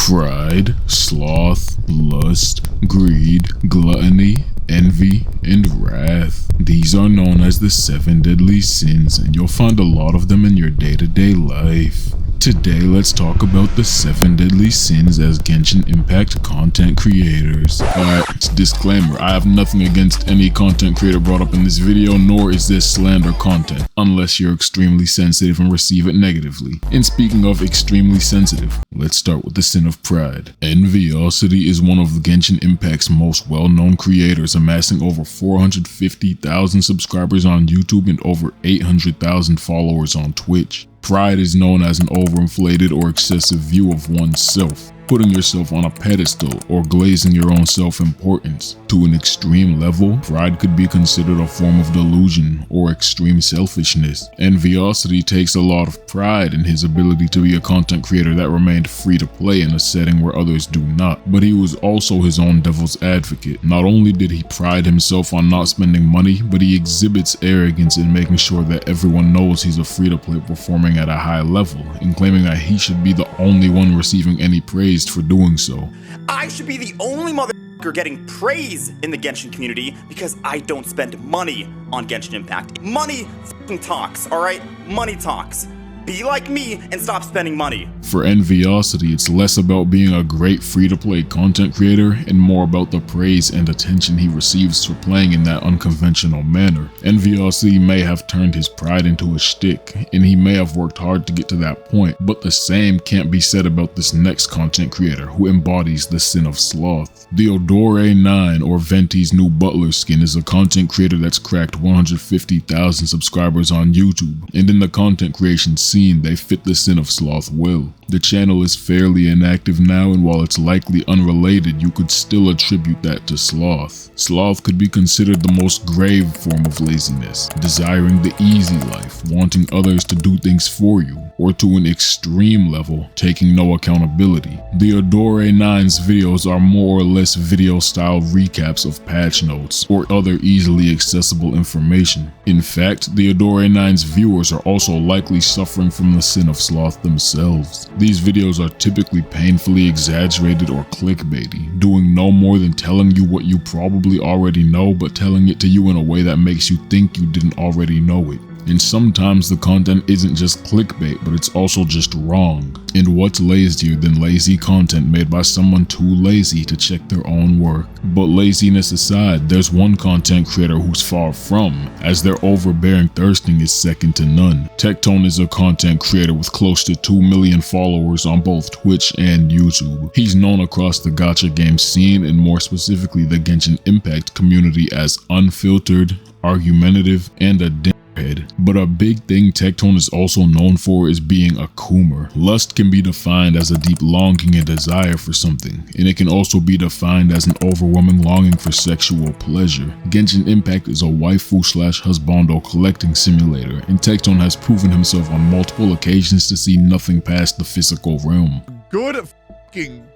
Pride, sloth, lust, greed, gluttony, envy, and wrath. These are known as the 7 deadly sins, and you'll find a lot of them in your day-to-day life. Today, let's talk about the 7 deadly sins as Genshin Impact content creators. Alright, disclaimer, I have nothing against any content creator brought up in this video, nor is this slander content, unless you're extremely sensitive and receive it negatively. And speaking of extremely sensitive, let's start with the sin of pride. Enviosity is one of Genshin Impact's most well-known creators, amassing over 450,000 subscribers on YouTube and over 800,000 followers on Twitch. Pride is known as an overinflated or excessive view of oneself, putting yourself on a pedestal or glazing your own self-importance. To an extreme level, pride could be considered a form of delusion or extreme selfishness. Enviosity takes a lot of pride in his ability to be a content creator that remained free to play in a setting where others do not, but he was also his own devil's advocate. Not only did he pride himself on not spending money, but he exhibits arrogance in making sure that everyone knows he's a free-to-play performing at a high level, and claiming that he should be the only one receiving any praise for doing so. I should be the only motherfucker getting praise in the Genshin community because I don't spend money on Genshin Impact. Money f***ing talks, alright? Money talks. Be like me and stop spending money. For Enviosity, it's less about being a great free-to-play content creator and more about the praise and attention he receives for playing in that unconventional manner. Enviosity may have turned his pride into a shtick, and he may have worked hard to get to that point, but the same can't be said about this next content creator who embodies the sin of sloth. Theodore9, or Venti's new butler skin, is a content creator that's cracked 150,000 subscribers on YouTube, and in the content creation scene, they fit the sin of sloth well. The channel is fairly inactive now, and while it's likely unrelated, you could still attribute that to sloth. Sloth could be considered the most grave form of laziness, desiring the easy life, wanting others to do things for you, or to an extreme level, taking no accountability. Theodore9's videos are more or less video-style recaps of patch notes or other easily accessible information. In fact, Theodore9's viewers are also likely suffering from the sin of sloth themselves. These videos are typically painfully exaggerated or clickbaity, doing no more than telling you what you probably already know, but telling it to you in a way that makes you think you didn't already know it. And sometimes the content isn't just clickbait, but it's also just wrong. And what's lazier than lazy content made by someone too lazy to check their own work? But laziness aside, there's one content creator who's far from, as their overbearing thirsting is second to none. Tectone is a content creator with close to 2 million followers on both Twitch and YouTube. He's known across the gacha game scene, and more specifically the Genshin Impact community, as unfiltered, argumentative, and a head. But a big thing Tectone is also known for is being a coomer. Lust can be defined as a deep longing and desire for something, and it can also be defined as an overwhelming longing for sexual pleasure. Genshin Impact is a waifu/husbando collecting simulator, and Tectone has proven himself on multiple occasions to see nothing past the physical realm. Good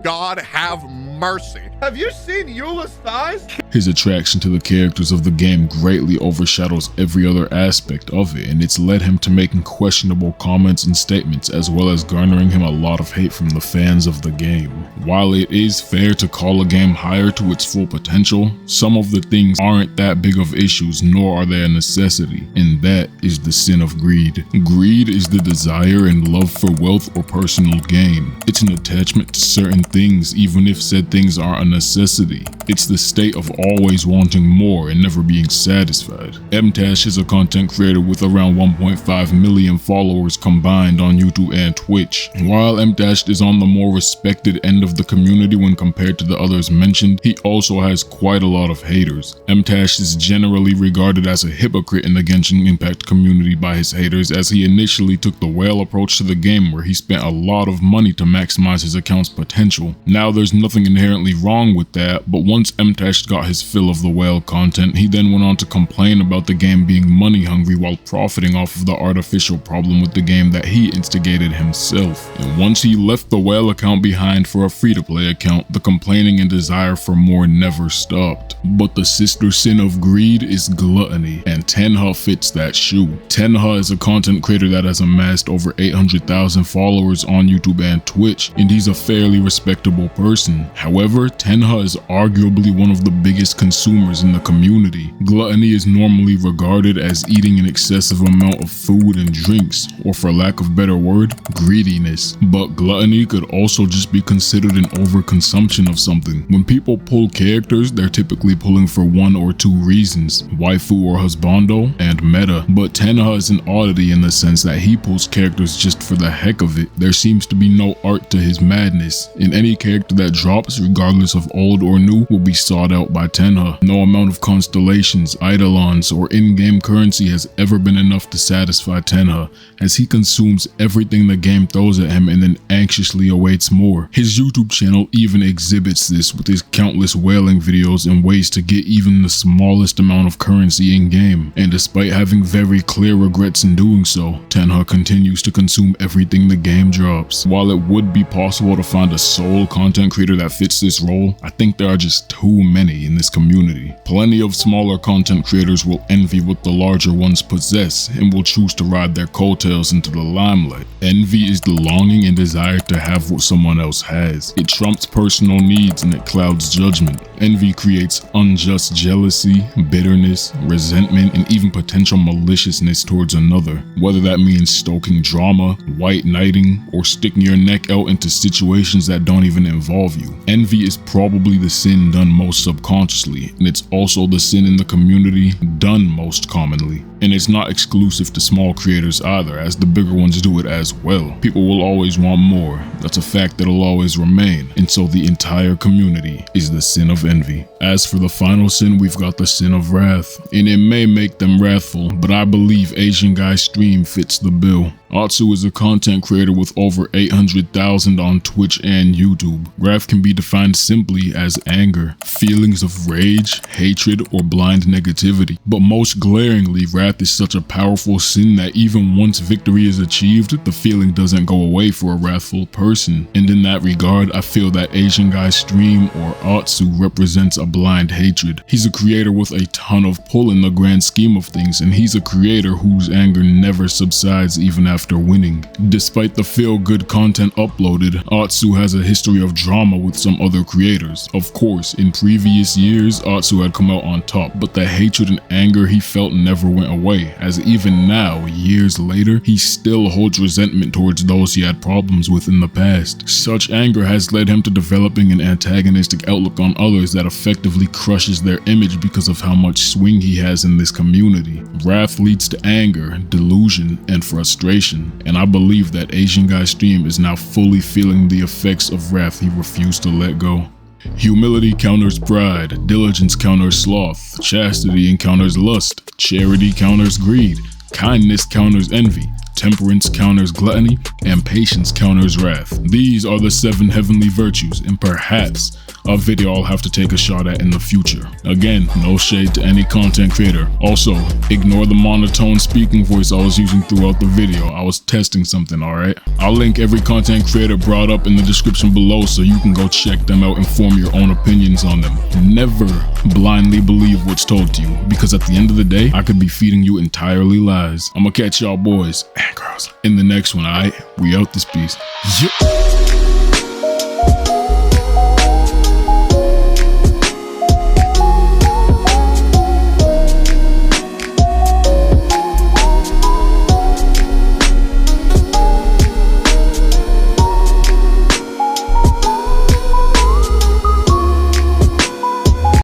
God have mercy. Have you seen Eula's thighs? His attraction to the characters of the game greatly overshadows every other aspect of it, and it's led him to making questionable comments and statements, as well as garnering him a lot of hate from the fans of the game. While it is fair to call a game higher to its full potential, some of the things aren't that big of issues, nor are they a necessity, and that is the sin of greed. Greed is the desire and love for wealth or personal gain. It's an attachment to certain things, even if said things are a necessity. It's the state of always wanting more and never being satisfied. Mtashed is a content creator with around 1.5 million followers combined on YouTube and Twitch. While Mtashed is on the more respected end of the community when compared to the others mentioned, he also has quite a lot of haters. Mtashed is generally regarded as a hypocrite in the Genshin Impact community by his haters, as he initially took the whale approach to the game, where he spent a lot of money to maximize his account's potential. Now, there's nothing inherently wrong with that, but Once mtashed got his fill of the whale content, he then went on to complain about the game being money hungry while profiting off of the artificial problem with the game that he instigated himself. And once he left the whale account behind for a free-to-play account, the complaining and desire for more never stopped. But the sister sin of greed is gluttony, and Tenha fits that shoe. Tenha is a content creator that has amassed over 800,000 followers on YouTube and Twitch, and he's a fairly respectable person. However, Tenha is arguably one of the biggest consumers in the community. Gluttony is normally regarded as eating an excessive amount of food and drinks, or for lack of better word, greediness. But gluttony could also just be considered an overconsumption of something. When people pull characters, they're typically pulling for one or two reasons: waifu or husbando, and meta. But Tenha is an oddity in the sense that he pulls characters just for the heck of it. There seems to be no art to his madness, and any character that drops, regardless of old or new, will be sought out by Tenha. No amount of constellations, eidolons, or in-game currency has ever been enough to satisfy Tenha, as he consumes everything the game throws at him and then anxiously awaits more. His YouTube channel even exhibits this with his countless whaling videos and ways to get even the smallest amount of currency in-game. And despite having very clear regrets in doing so, Tenha continues to consume everything the game drops. While it would be possible to find a sole content creator that fits this role, I think there are just too many in this community. Plenty of smaller content creators will envy what the larger ones possess and will choose to ride their coattails into the limelight. Envy is the longing and desire to have what someone else has. It trumps personal needs and it clouds judgment. Envy creates unjust jealousy, bitterness, resentment, and even potential maliciousness towards another. Whether that means stoking drama, white knighting, or sticking your neck out into situations that don't even involve you. Envy is probably the sin done most subconsciously, and it's also the sin in the community done most commonly. And it's not exclusive to small creators either, as the bigger ones do it as well. People will always want more. That's a fact that'll always remain. And so the entire community is the sin of envy. As for the final sin, we've got the sin of wrath. And it may make them wrathful, but I believe Asian Guy Stream fits the bill. Atsu is a content creator with over 800,000 on Twitch and YouTube. Wrath can be defined simply as anger, feelings of rage, hatred, or blind negativity. But most glaringly, wrath is such a powerful sin that even once victory is achieved, the feeling doesn't go away for a wrathful person. And in that regard, I feel that Asian Guy Stream, or Atsu, represents a blind hatred. He's a creator with a ton of pull in the grand scheme of things, and he's a creator whose anger never subsides even after winning. Despite the feel-good content uploaded, Atsu has a history of drama with some other creators. Of course, in previous years, Atsu had come out on top, but the hatred and anger he felt never went away, as even now, years later, he still holds resentment towards those he had problems with in the past. Such anger has led him to developing an antagonistic outlook on others that effectively crushes their image because of how much swing he has in this community. Wrath leads to anger, delusion, and frustration, and I believe that Asian Guy Stream is now fully feeling the effects of wrath he refused to let go. Humility counters pride, diligence counters sloth, chastity encounters lust, charity counters greed, kindness counters envy, temperance counters gluttony, and patience counters wrath. These are the 7 heavenly virtues, and perhaps a video I'll have to take a shot at in the future. Again, no shade to any content creator. Also, ignore the monotone speaking voice I was using throughout the video. I was testing something, alright? I'll link every content creator brought up in the description below so you can go check them out and form your own opinions on them. Never blindly believe what's told to you, because at the end of the day, I could be feeding you entirely lies. I'ma catch y'all boys and girls in the next one, alright? We out this piece. Yep.